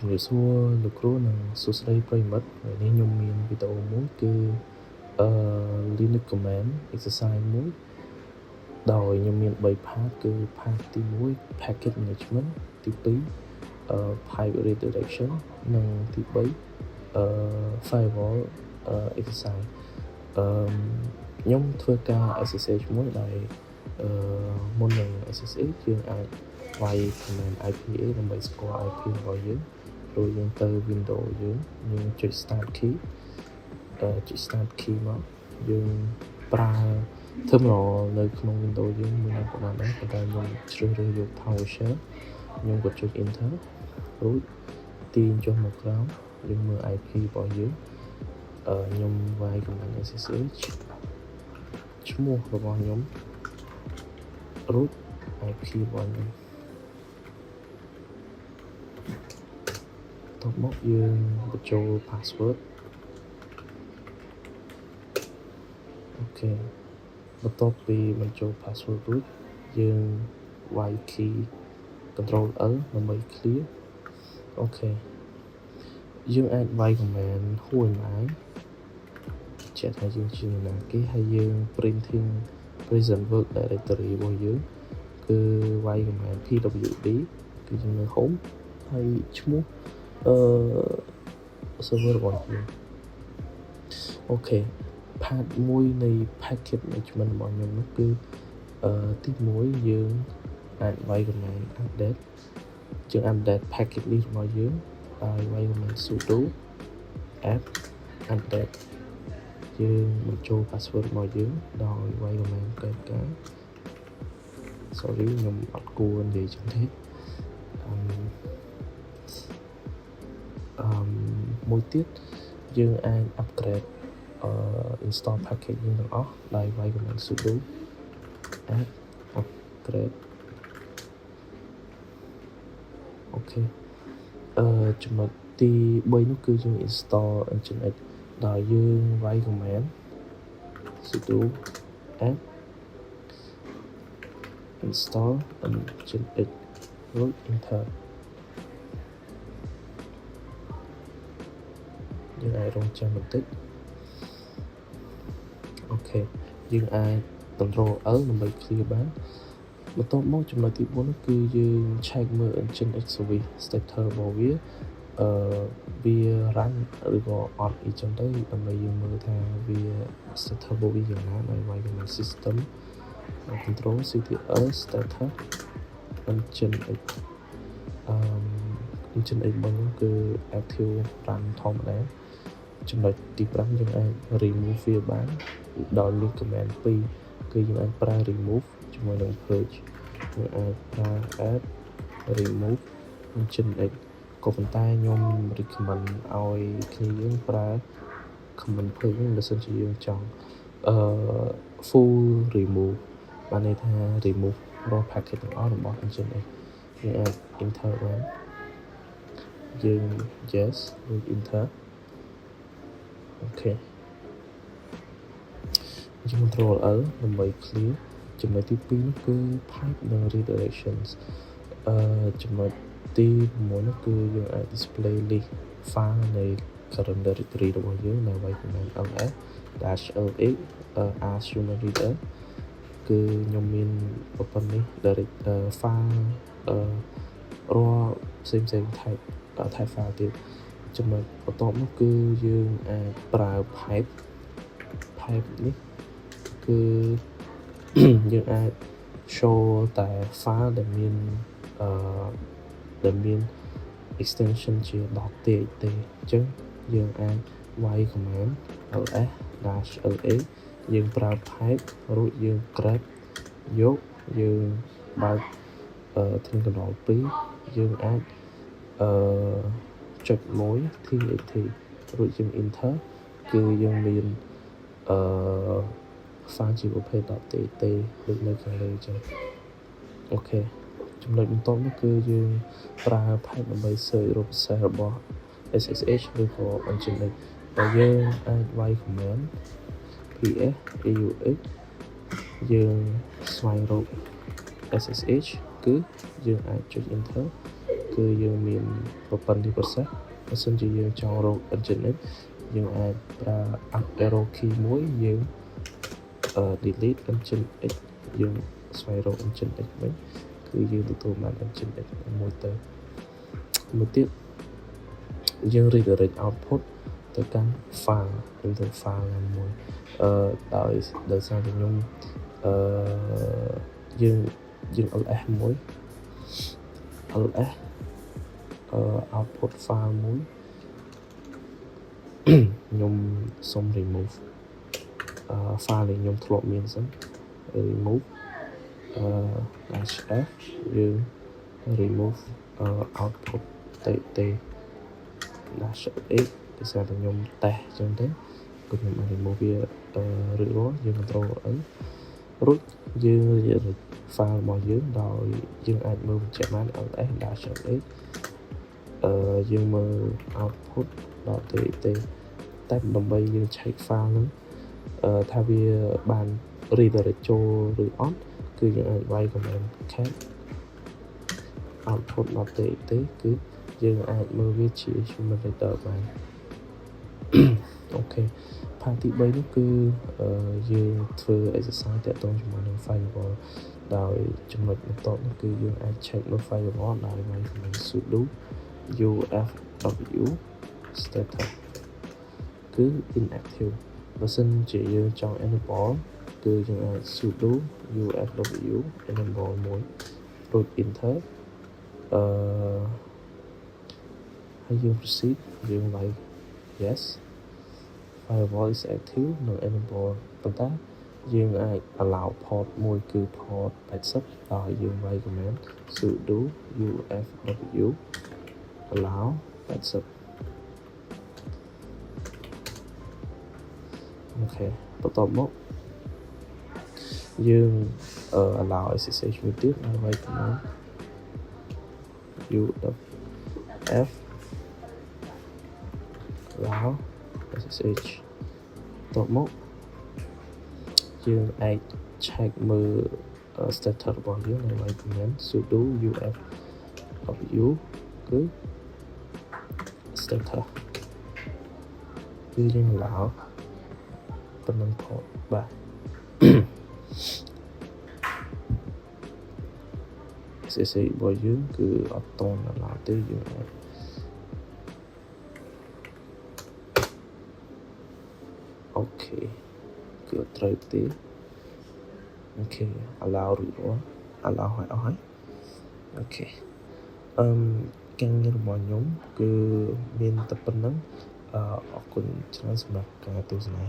ជំរាបសួរលោកគ្រូនិងសួស្តីប្រិយមិត្តថ្ងៃនេះខ្ញុំមានវីដេអូមួយគឺLinux command exercise មួយដោយខ្ញុំមាន3 part គឺ part ទី1 package management ទី2 pipe redirection និងទី3 firewall exercise ខ្ញុំធ្វើការ SSH មួយដោយមុននឹង SSH យើងអាចវាយ command IPA ដើម្បីស្គាល់ IP របស់យើងរួចយើងទៅ Windows យើងចុច start key មកយើងប្រើ terminal នៅក្នុង Windows យើងមួយណាក៏បានដែរប៉ុន្តែខ្ញុំជ្រើសរើសយក PowerShell ខ្ញុំក៏ចុច enter រួចទាញចុះមកក្រោមយើងមើល IP របស់យើងខ្ញុំវាយ command SSH ឈ្មោះរបស់ខ្ញុំរួច IP របស់ខ្ញុំបន្ទាប់មកយើងបញ្ចូល password អូខេបន្ទាប់ពីបញ្ចូល password រួចយើងវាយ key control L ដើម្បី clear អូខេយើងអាចវាយ command who am I ជាក់ថាយើងជាណាគេហើយយើង printing present work directory របស់យើងគឺវាយ command pwd គឺយើងនៅ home ហើយឈ្មោះserver របស់យើងអូខេ part 1នៃ package management របស់ខ្ញុំនោះគឺទី1យើងអាចវាយ command update យើង update package list របស់យើងដោយវាយ command sudo apt update យើងបញ្ចូល password របស់យើងដោយវាយ command sorry ខ្ញុំអត់គួរនិយាយចឹងទេមួយទៀតយើងអាច upgrade install package យើងទាំងអស់ដោយវាយ command sudo apt upgrade អូខេចំណុចទី3នោះគឺយើង install Nginx ដោយយើងវាយ command sudo apt install Nginx រួច enter យើងអាចរងចាំបន្តិចអូខេយើងអាច control L ដើម្បី clear បានបន្ទាប់មកចំណុចទី4នោះគឺយើង check មើល Nginx service status របស់វាវា run ឬក៏អត់អីចឹងទៅដើម្បីយើងមើលថាវា status របស់វាយ៉ាងណាដោយវាយ command system control ctl status Nginx Nginx របស់ខ្ញុំគឺ active run ធម្មតាចំណុចទី5យើងអាច remove វាបានដោយមាន command 2គឺយើងអាចប្រើ remove ជាមួយនឹង purge យើងអាចប្រើ add remove Nginx ក៏ប៉ុន្តែខ្ញុំ recommend ឲ្យគ្នាយើងប្រើ command purge បើសិនជាយើងចង់full remove បានន័យថា remove រាល់ package ទាំងអស់របស់ Nginx យើងអាច enter បានយើង yes រួច enter អូខេយើង control L ដើម្បី clear ចំណុចទី2នោះគឺ pipe និង redirections ចំណុចទី6នោះគឺយើងអាច display list file នៃ current directory របស់យើងនៅវាយ command ls-lx as human reader គឺខ្ញុំមានប៉ុណ្ណេះ direct file រាល់ផ្សេង type file ទៀតចំណុចបន្ទាប់នោះគឺយើងអាចប្រើ pipe នេះគឺយើងអាច show តែ file ដែលមាន extension ជា .txt ទេអញ្ចឹងយើងអាចវាយ command ls-lx យើងប្រើ pipe រួចយើង grab យកយើងបើកterminal 2យើងអាចចុច1 txt រួចយើង enter គឺយើងមានfile ជាប្រភេទ .txt ដូចនៅខាងលើអញ្ចឹងអូខេចំណុចបន្ទាប់នោះគឺយើងប្រើ pipe ដើម្បី search រកសាររបស់ SSH ឬក៏ Nginx ដែលយើងអាចវាយ command ps aux យើងស្វែងរក SSH គឺយើងអាចចុច enter គឺយើងមានប្រព័ន្ធប្រសេសបើសិនជាយើងចង់រក Nginx យើងអាចប្រើ up arrow key មួយយើង delete Nginx យើងស្វែងរក Nginx វិញគឺយើងទទួលបាន Nginx មួយទៅមួយទៀតយើង redirect output ទៅកាន់ file ទៅ file ណាមួយដោយសារតែខ្ញុំយើង ls មួយ ls output file មួយខ្ញុំសុំ remove file ដែលខ្ញុំធ្លាប់មានសិន remove -f យើង remove output -t -x ដោយសារតែខ្ញុំតេស្តអញ្ចឹងទៅគឺខ្ញុំអាច remove វារួចរាល់យើង control n រួចយើង redirect file របស់យើងដោយយើងអាចមើលបញ្ជាក់បាន ls -x យើងមើល output.txt តែដើម្បីយើង check file ហ្នឹងថាវាបាន redirect ចូលឬអត់គឺយើងអាចវាយ command cat output.txt គឺយើងអាចមើលវាជា human reader បានអូខេ part ទី3នោះគឺយើងធ្វើ exercise ទាក់ទងជាមួយនឹង firewall ដោយចំណុចបន្ទាប់នោះគឺយើងអាច check មើល firewall ដោយវាយ command sudo ufw status គឺ inactive បើសិនជាយើងចង់ enable គឺយើងអាច sudo ufw enable មួយរួច enter ហើយយើង proceed យើងវាយ yes firewall is active និង enable ប៉ុន្តែយើងអាច allow port មួយគឺ port 80ដោយយើងវាយ command sudo ufw allow 80អូខេបន្ទាប់មកយើងallow SSH មួយទៀតហើយវាយ command uf allow SSH បន្ទាប់មកយើងអាច check មើល status របស់យើងដោយវាយ command sudo ufw គឺ status គឺយើង allow ប៉ុណ្ណឹងផតបាទ SSH របស់យើងគឺអត់តន់ឡើយទេយើងអាចអូខេគឺអត់ត្រូវទេអូខេ allow រួចរាល់ allow ឲ្យអស់ហើយអូខេការងាររបស់ខ្ញុំគឺមានតែប៉ុណ្្នឹងអរគុណច្រើនសម្រាប់ការទស្សនា